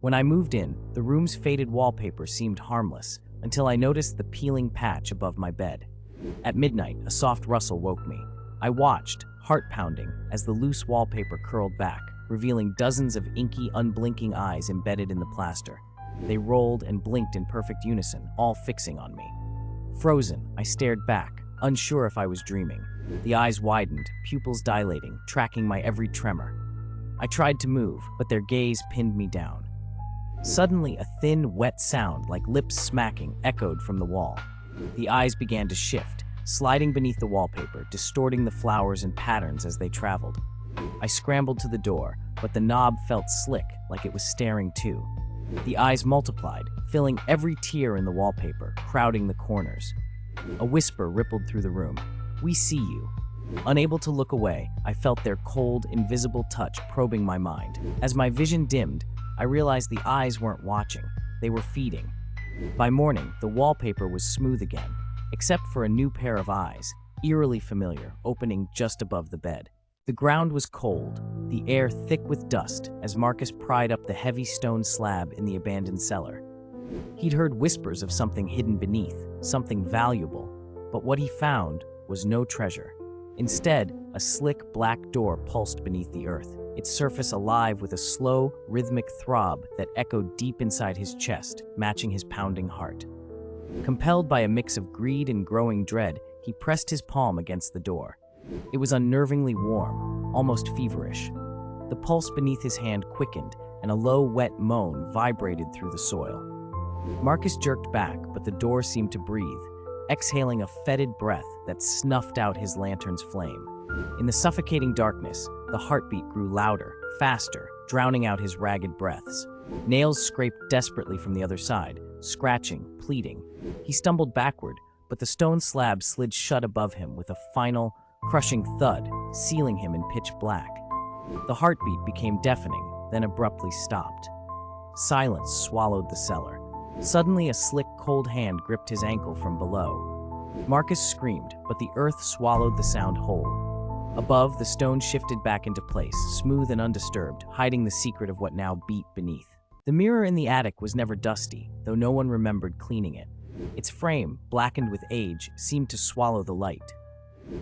When I moved in, the room's faded wallpaper seemed harmless until I noticed the peeling patch above my bed. At midnight, a soft rustle woke me. I watched, heart pounding, as the loose wallpaper curled back, revealing dozens of inky, unblinking eyes embedded in the plaster. They rolled and blinked in perfect unison, all fixing on me. Frozen, I stared back, unsure if I was dreaming. The eyes widened, pupils dilating, tracking my every tremor. I tried to move, but their gaze pinned me down. Suddenly, a thin, wet sound, like lips smacking, echoed from the wall. The eyes began to shift, sliding beneath the wallpaper, distorting the flowers and patterns as they traveled. I scrambled to the door, but the knob felt slick, like it was staring too. The eyes multiplied, filling every tear in the wallpaper, crowding the corners. A whisper rippled through the room. "We see you." Unable to look away, I felt their cold, invisible touch probing my mind. As my vision dimmed, I realized the eyes weren't watching, they were feeding. By morning, the wallpaper was smooth again, except for a new pair of eyes, eerily familiar, opening just above the bed. The ground was cold, the air thick with dust, as Marcus pried up the heavy stone slab in the abandoned cellar. He'd heard whispers of something hidden beneath, something valuable, but what he found was no treasure. Instead, a slick black door pulsed beneath the earth, its surface alive with a slow, rhythmic throb that echoed deep inside his chest, matching his pounding heart. Compelled by a mix of greed and growing dread, he pressed his palm against the door. It was unnervingly warm, almost feverish. The pulse beneath his hand quickened, and a low, wet moan vibrated through the soil. Marcus jerked back, but the door seemed to breathe, exhaling a fetid breath that snuffed out his lantern's flame. In the suffocating darkness, the heartbeat grew louder, faster, drowning out his ragged breaths. Nails scraped desperately from the other side, scratching, pleading. He stumbled backward, but the stone slab slid shut above him with a final, crushing thud, sealing him in pitch black. The heartbeat became deafening, then abruptly stopped. Silence swallowed the cellar. Suddenly, a slick, cold hand gripped his ankle from below. Marcus screamed, but the earth swallowed the sound whole. Above, the stone shifted back into place, smooth and undisturbed, hiding the secret of what now beat beneath. The mirror in the attic was never dusty, though no one remembered cleaning it. Its frame, blackened with age, seemed to swallow the light.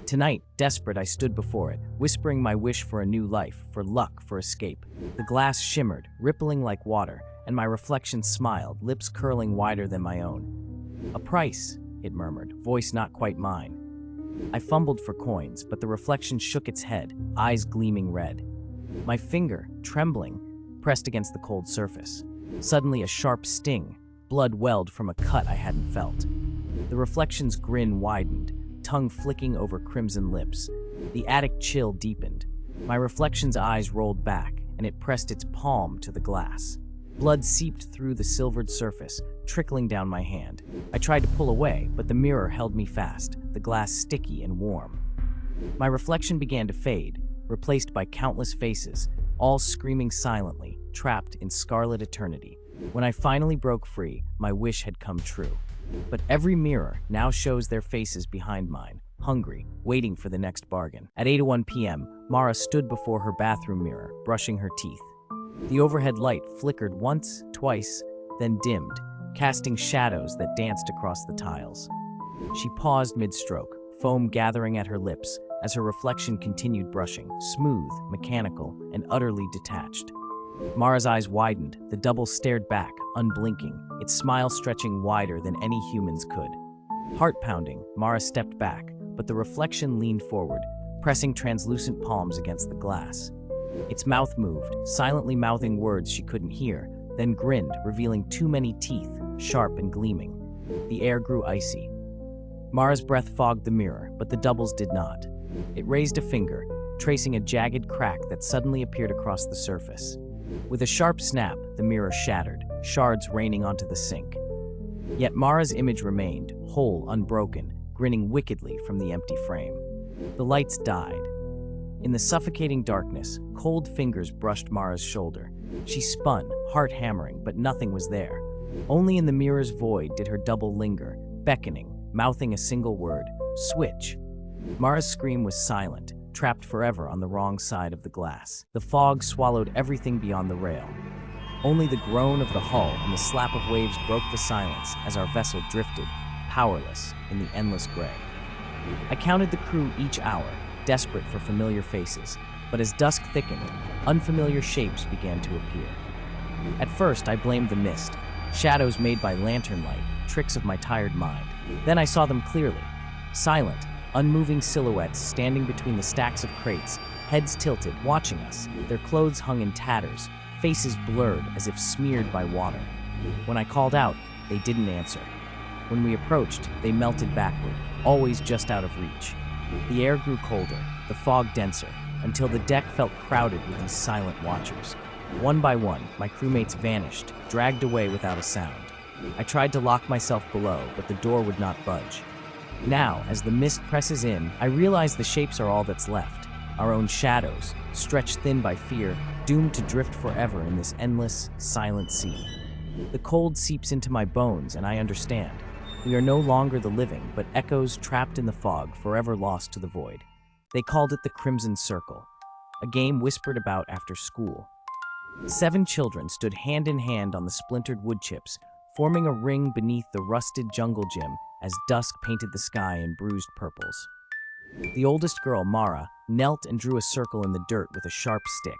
Tonight, desperate, I stood before it, whispering my wish for a new life, for luck, for escape. The glass shimmered, rippling like water, and my reflection smiled, lips curling wider than my own. "A price," it murmured, voice not quite mine. I fumbled for coins, but the reflection shook its head, eyes gleaming red. My finger, trembling, pressed against the cold surface. Suddenly, a sharp sting, blood welled from a cut I hadn't felt. The reflection's grin widened, tongue flicking over crimson lips. The attic chill deepened. My reflection's eyes rolled back, and it pressed its palm to the glass. Blood seeped through the silvered surface, trickling down my hand. I tried to pull away, but the mirror held me fast, the glass sticky and warm. My reflection began to fade, replaced by countless faces, all screaming silently, trapped in scarlet eternity. When I finally broke free, my wish had come true. But every mirror now shows their faces behind mine, hungry, waiting for the next bargain. At 8:01 p.m., Mara stood before her bathroom mirror, brushing her teeth. The overhead light flickered once, twice, then dimmed, casting shadows that danced across the tiles. She paused mid-stroke, foam gathering at her lips, as her reflection continued brushing, smooth, mechanical, and utterly detached. Mara's eyes widened, the double stared back, unblinking, its smile stretching wider than any human's could. Heart-pounding, Mara stepped back, but the reflection leaned forward, pressing translucent palms against the glass. Its mouth moved, silently mouthing words she couldn't hear, then grinned, revealing too many teeth, sharp and gleaming. The air grew icy. Mara's breath fogged the mirror, but the doubles did not. It raised a finger, tracing a jagged crack that suddenly appeared across the surface. With a sharp snap, the mirror shattered, shards raining onto the sink. Yet Mara's image remained, whole, unbroken, grinning wickedly from the empty frame. The lights died. In the suffocating darkness, cold fingers brushed Mara's shoulder. She spun, heart hammering, but nothing was there. Only in the mirror's void did her double linger, beckoning, mouthing a single word, "Switch." Mara's scream was silent, trapped forever on the wrong side of the glass. The fog swallowed everything beyond the rail. Only the groan of the hull and the slap of waves broke the silence as our vessel drifted, powerless, in the endless gray. I counted the crew each hour, desperate for familiar faces, but as dusk thickened, unfamiliar shapes began to appear. At first, I blamed the mist, shadows made by lantern light, tricks of my tired mind. Then I saw them clearly. Silent, unmoving silhouettes standing between the stacks of crates, heads tilted, watching us, their clothes hung in tatters, faces blurred as if smeared by water. When I called out, they didn't answer. When we approached, they melted backward, always just out of reach. The air grew colder, the fog denser, until the deck felt crowded with these silent watchers. One by one, my crewmates vanished, dragged away without a sound. I tried to lock myself below, but the door would not budge. Now, as the mist presses in, I realize the shapes are all that's left. Our own shadows, stretched thin by fear, doomed to drift forever in this endless, silent sea. The cold seeps into my bones, and I understand. We are no longer the living, but echoes trapped in the fog, forever lost to the void. They called it the Crimson Circle, a game whispered about after school. 7 children stood hand in hand on the splintered wood chips, forming a ring beneath the rusted jungle gym as dusk painted the sky in bruised purples. The oldest girl, Mara, knelt and drew a circle in the dirt with a sharp stick,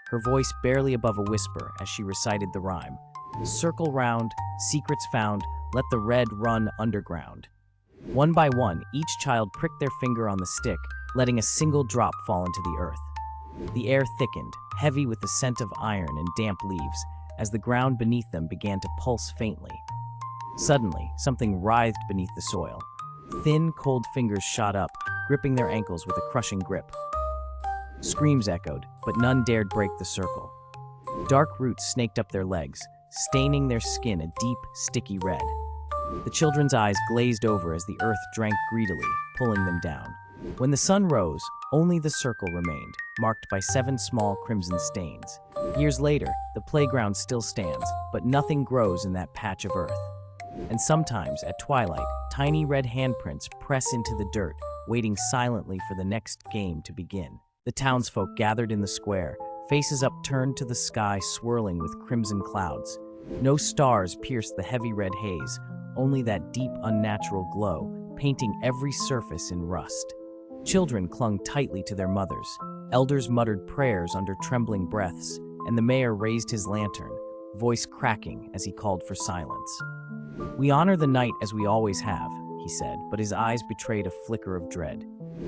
her voice barely above a whisper as she recited the rhyme. Circle round, secrets found, let the red run underground. One by one, each child pricked their finger on the stick, letting a single drop fall into the earth. The air thickened, heavy with the scent of iron and damp leaves, as the ground beneath them began to pulse faintly. Suddenly, something writhed beneath the soil. Thin, cold fingers shot up, gripping their ankles with a crushing grip. Screams echoed, but none dared break the circle. Dark roots snaked up their legs, staining their skin a deep, sticky red. The children's eyes glazed over as the earth drank greedily, pulling them down. When the sun rose, only the circle remained, marked by 7 small crimson stains. Years later, the playground still stands, but nothing grows in that patch of earth. And sometimes, at twilight, tiny red handprints press into the dirt, waiting silently for the next game to begin. The townsfolk gathered in the square, faces upturned to the sky swirling with crimson clouds. No stars pierced the heavy red haze, only that deep, unnatural glow, painting every surface in rust. Children clung tightly to their mothers, elders muttered prayers under trembling breaths, and the mayor raised his lantern, voice cracking as he called for silence. "We honor the night as we always have," he said, but his eyes betrayed a flicker of dread.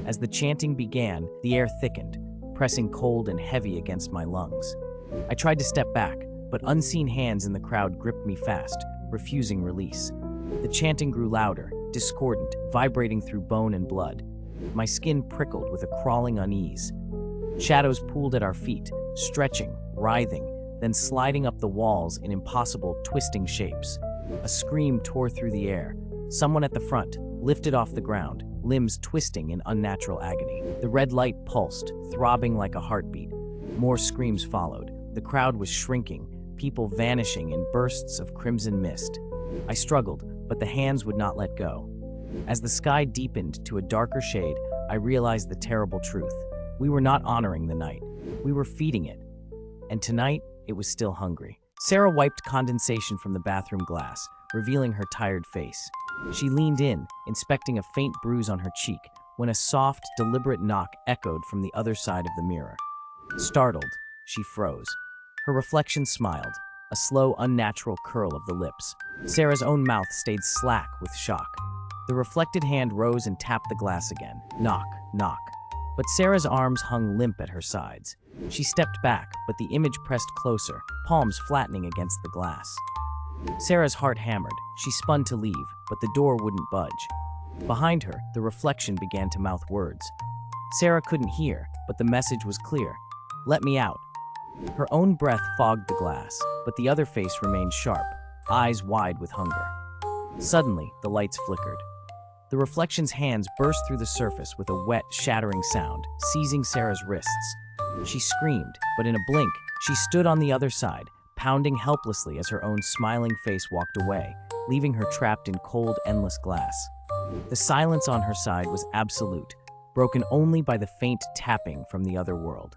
As the chanting began, the air thickened, pressing cold and heavy against my lungs. I tried to step back, but unseen hands in the crowd gripped me fast, refusing release. The chanting grew louder, discordant, vibrating through bone and blood. My skin prickled with a crawling unease. Shadows pooled at our feet, stretching, writhing, then sliding up the walls in impossible, twisting shapes. A scream tore through the air. Someone at the front, lifted off the ground, limbs twisting in unnatural agony. The red light pulsed, throbbing like a heartbeat. More screams followed. The crowd was shrinking, people vanishing in bursts of crimson mist. I struggled, but the hands would not let go. As the sky deepened to a darker shade, I realized the terrible truth. We were not honoring the night. We were feeding it. And tonight, it was still hungry. Sarah wiped condensation from the bathroom glass, revealing her tired face. She leaned in, inspecting a faint bruise on her cheek, when a soft, deliberate knock echoed from the other side of the mirror. Startled, she froze. Her reflection smiled, a slow, unnatural curl of the lips. Sarah's own mouth stayed slack with shock. The reflected hand rose and tapped the glass again. Knock, knock. But Sarah's arms hung limp at her sides. She stepped back, but the image pressed closer, palms flattening against the glass. Sarah's heart hammered. She spun to leave, but the door wouldn't budge. Behind her, the reflection began to mouth words. Sarah couldn't hear, but the message was clear. "Let me out." Her own breath fogged the glass, but the other face remained sharp, eyes wide with hunger. Suddenly, the lights flickered. The reflection's hands burst through the surface with a wet, shattering sound, seizing Sarah's wrists. She screamed, but in a blink, she stood on the other side, pounding helplessly as her own smiling face walked away, leaving her trapped in cold, endless glass. The silence on her side was absolute, broken only by the faint tapping from the other world.